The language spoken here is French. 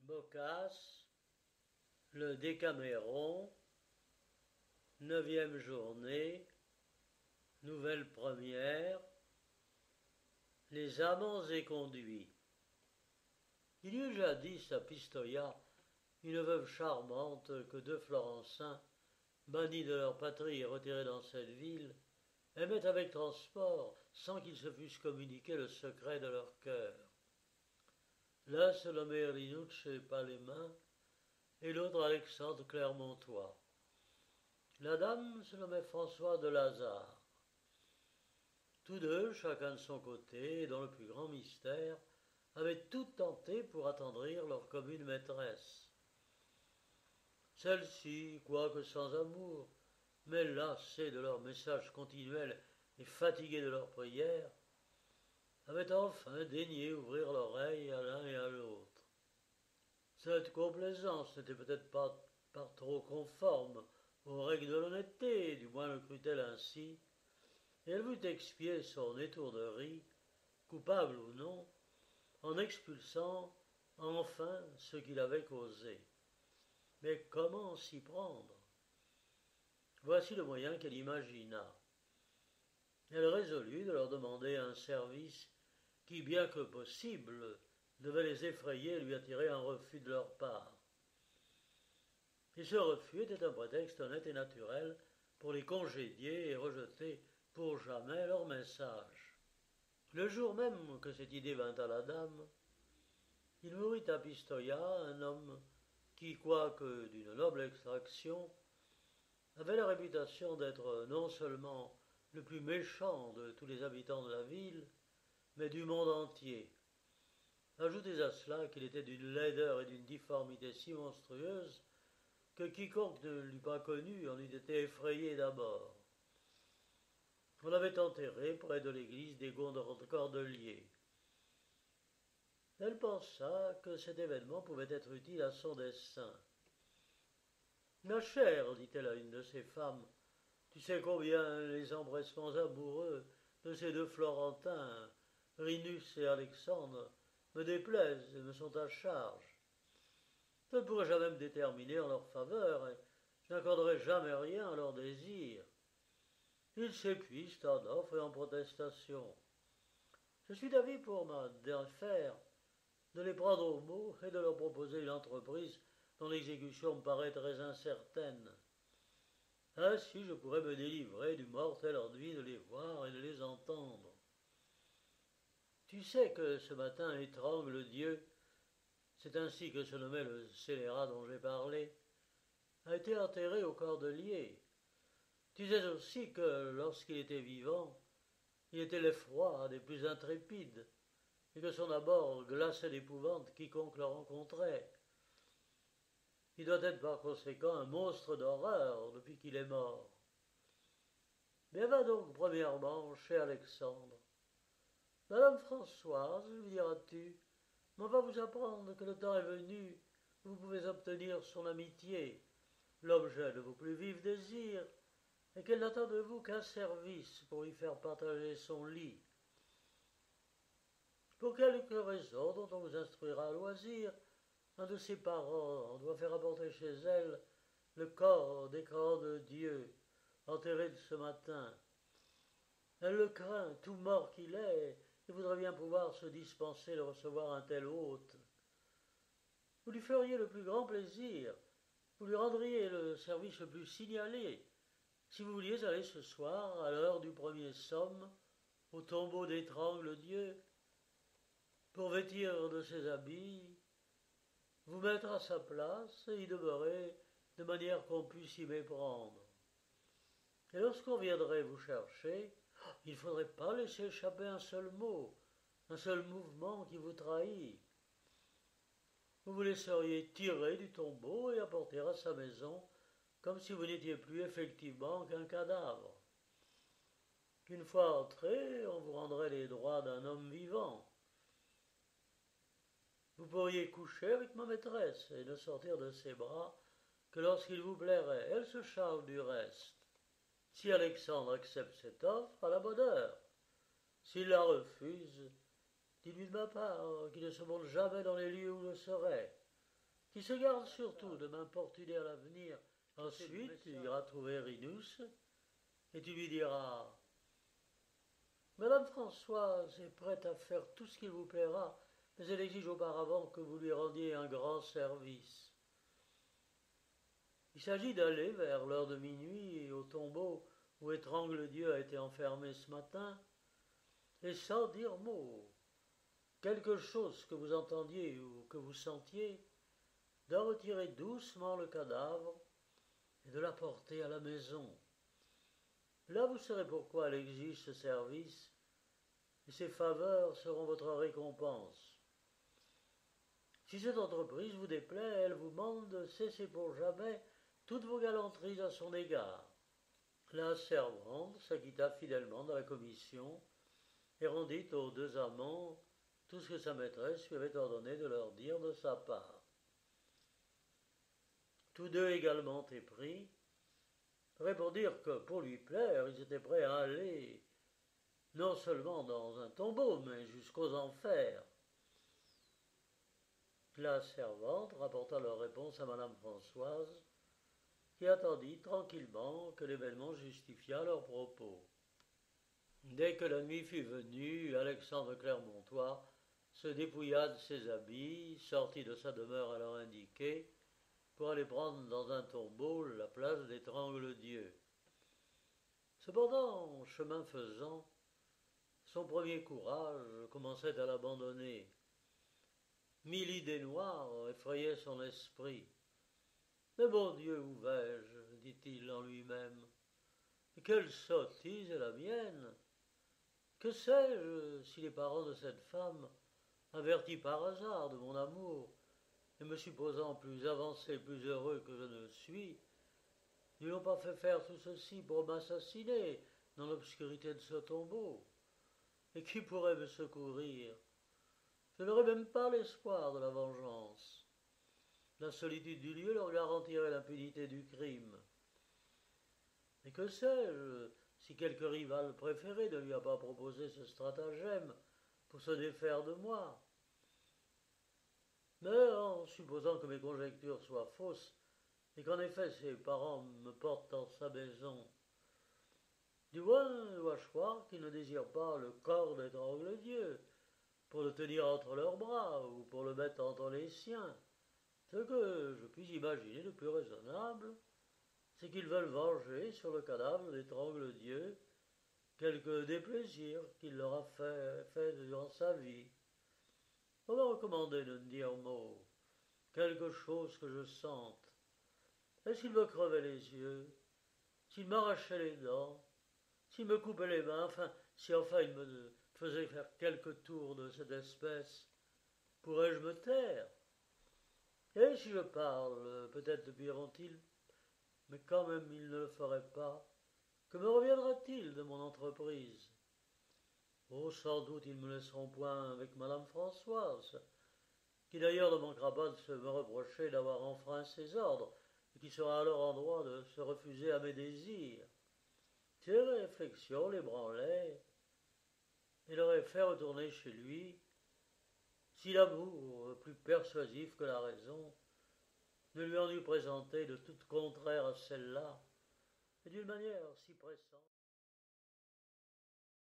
Boccace, le Décaméron, 9e journée, nouvelle première, les amants éconduits. Il y eut jadis à Pistoia une veuve charmante que deux Florentins, bannis de leur patrie et retirés dans cette ville, aimaient avec transport sans qu'ils se fussent communiqué le secret de leur cœur. L'un se nommait Rinucce Palemin et l'autre Alexandre Clermontois. La dame se nommait François de Lazare. Tous deux, chacun de son côté, et dans le plus grand mystère, avaient tout tenté pour attendrir leur commune maîtresse. Celle-ci, quoique sans amour, mais lassée de leurs messages continuels et fatiguée de leurs prières, avait enfin daigné ouvrir l'oreille à l'un et à l'autre. Cette complaisance n'était peut-être pas par trop conforme aux règles de l'honnêteté, du moins le crut-elle ainsi, et elle voulut expier son étourderie, coupable ou non, en expulsant enfin ce qu'il avait causé. Mais comment s'y prendre? Voici le moyen qu'elle imagina. Elle résolut de leur demander un service qui, bien que possible, devait les effrayer et lui attirer un refus de leur part. Et ce refus était un prétexte honnête et naturel pour les congédier et rejeter pour jamais leur message. Le jour même que cette idée vint à la dame, il mourut à Pistoia un homme qui, quoique d'une noble extraction, avait la réputation d'être non seulement le plus méchant de tous les habitants de la ville, mais du monde entier. Ajoutez à cela qu'il était d'une laideur et d'une difformité si monstrueuses que quiconque ne l'eût pas connu en eût été effrayé d'abord. On l'avait enterré près de l'église des Cordeliers. Elle pensa que cet événement pouvait être utile à son dessein. « Ma chère, dit-elle à une de ses femmes, tu sais combien les empressements amoureux de ces deux Florentins, Rinus et Alexandre, me déplaisent et me sont à charge. Je ne pourrai jamais me déterminer en leur faveur et je n'accorderai jamais rien à leurs désirs. Ils s'épuisent en offres et en protestations. Je suis d'avis pour ma affaire de les prendre au mot et de leur proposer une entreprise dont l'exécution me paraît très incertaine. Ainsi je pourrais me délivrer du mortel ennui de les voir et de les entendre. Tu sais que ce matin étrangle Dieu, c'est ainsi que se nommait le scélérat dont j'ai parlé, a été enterré au Cordelier. Tu sais aussi que lorsqu'il était vivant, il était l'effroi des plus intrépides, et que son abord glaçait d'épouvante quiconque le rencontrait. Il doit être par conséquent un monstre d'horreur depuis qu'il est mort. Bien va donc premièrement chez Alexandre. Madame Françoise, lui diras-tu, m'en va vous apprendre que le temps est venu où vous pouvez obtenir son amitié, l'objet de vos plus vifs désirs, et qu'elle n'attend de vous qu'un service pour lui faire partager son lit. Pour quelque raison dont on vous instruira à loisir, un de ses parents doit faire apporter chez elle le corps d'écran de Dieu, enterré de ce matin. Elle le craint, tout mort qu'il est, et voudrait bien pouvoir se dispenser de recevoir un tel hôte. Vous lui feriez le plus grand plaisir, vous lui rendriez le service le plus signalé, si vous vouliez aller ce soir, à l'heure du premier somme, au tombeau d'étrangle Dieu, pour vêtir de ses habits, vous mettre à sa place et y demeurer de manière qu'on puisse y méprendre. Et lorsqu'on viendrait vous chercher, il ne faudrait pas laisser échapper un seul mot, un seul mouvement qui vous trahit. Vous vous laisseriez tirer du tombeau et apporter à sa maison comme si vous n'étiez plus effectivement qu'un cadavre. Une fois entré, on vous rendrait les droits d'un homme vivant. Vous pourriez coucher avec ma maîtresse et ne sortir de ses bras que lorsqu'il vous plairait. Elle se charge du reste. Si Alexandre accepte cette offre, à la bonne heure. S'il la refuse, dis-lui de ma part qu'il ne se montre jamais dans les lieux où je serai. qui se garde surtout de m'importuner à l'avenir. Ensuite, tu iras trouver Rinus, et tu lui diras « Madame Françoise est prête à faire tout ce qu'il vous plaira, mais elle exige auparavant que vous lui rendiez un grand service. Il s'agit d'aller vers l'heure de minuit au tombeau où Étrangle Dieu a été enfermé ce matin, et sans dire mot, quelque chose que vous entendiez ou que vous sentiez, d'en retirer doucement le cadavre et de l'apporter à la maison. Là vous saurez pourquoi elle exige ce service, et ses faveurs seront votre récompense. Si cette entreprise vous déplaît, elle vous demande de cesser pour jamais toutes vos galanteries à son égard. » La servante s'acquitta fidèlement de la commission et rendit aux deux amants tout ce que sa maîtresse lui avait ordonné de leur dire de sa part. Tous deux également épris répondirent que pour lui plaire, ils étaient prêts à aller non seulement dans un tombeau, mais jusqu'aux enfers. La servante rapporta leur réponse à madame Françoise, qui attendit tranquillement que l'événement justifiât leurs propos. Dès que la nuit fut venue, Alexandre Clermontois se dépouilla de ses habits, sortit de sa demeure à l'heure indiquée, pour aller prendre dans un tombeau la place d'Étrangle Dieu. Cependant, chemin faisant, son premier courage commençait à l'abandonner. Mille idées noires effrayaient son esprit. « Mais bon Dieu, où vais-je » dit-il en lui-même. « Quelle sottise est la mienne ! Que sais-je si les parents de cette femme, avertis par hasard de mon amour, et me supposant plus avancé, plus heureux que je ne le suis, ne lui ont pas fait faire tout ceci pour m'assassiner dans l'obscurité de ce tombeau? Et qui pourrait me secourir? Je n'aurais même pas l'espoir de la vengeance. La solitude du lieu leur garantirait l'impunité du crime. Et que sais-je si quelque rival préféré ne lui a pas proposé ce stratagème pour se défaire de moi? Mais en supposant que mes conjectures soient fausses, et qu'en effet ses parents me portent dans sa maison, du moins dois-je croire qu'ils ne désirent pas le corps d'Étrangle Dieu, pour le tenir entre leurs bras ou pour le mettre entre les siens. Ce que je puis imaginer de plus raisonnable, c'est qu'ils veulent venger sur le cadavre d'Étrangle Dieu quelque déplaisir qu'il leur a fait durant sa vie. On m'a recommandé de ne dire mot, quelque chose que je sente. Et s'il me crevait les yeux, s'il m'arrachait les dents, s'il me coupait les mains, si enfin il me faisait faire quelque tour de cette espèce, pourrais-je me taire? Et si je parle, peut-être le diront-ils, mais quand même ils ne le feraient pas. Que me reviendra-t-il de mon entreprise? Oh, sans doute ils me laisseront point avec madame Françoise, qui d'ailleurs ne manquera pas de me reprocher d'avoir enfreint ses ordres, et qui sera alors en droit de se refuser à mes désirs. Ces réflexions l'ébranlaient et l'auraient fait retourner chez lui, si l'amour, plus persuasif que la raison, ne lui en eût présenté de toutes contraires à celle-là, et d'une manière si pressante.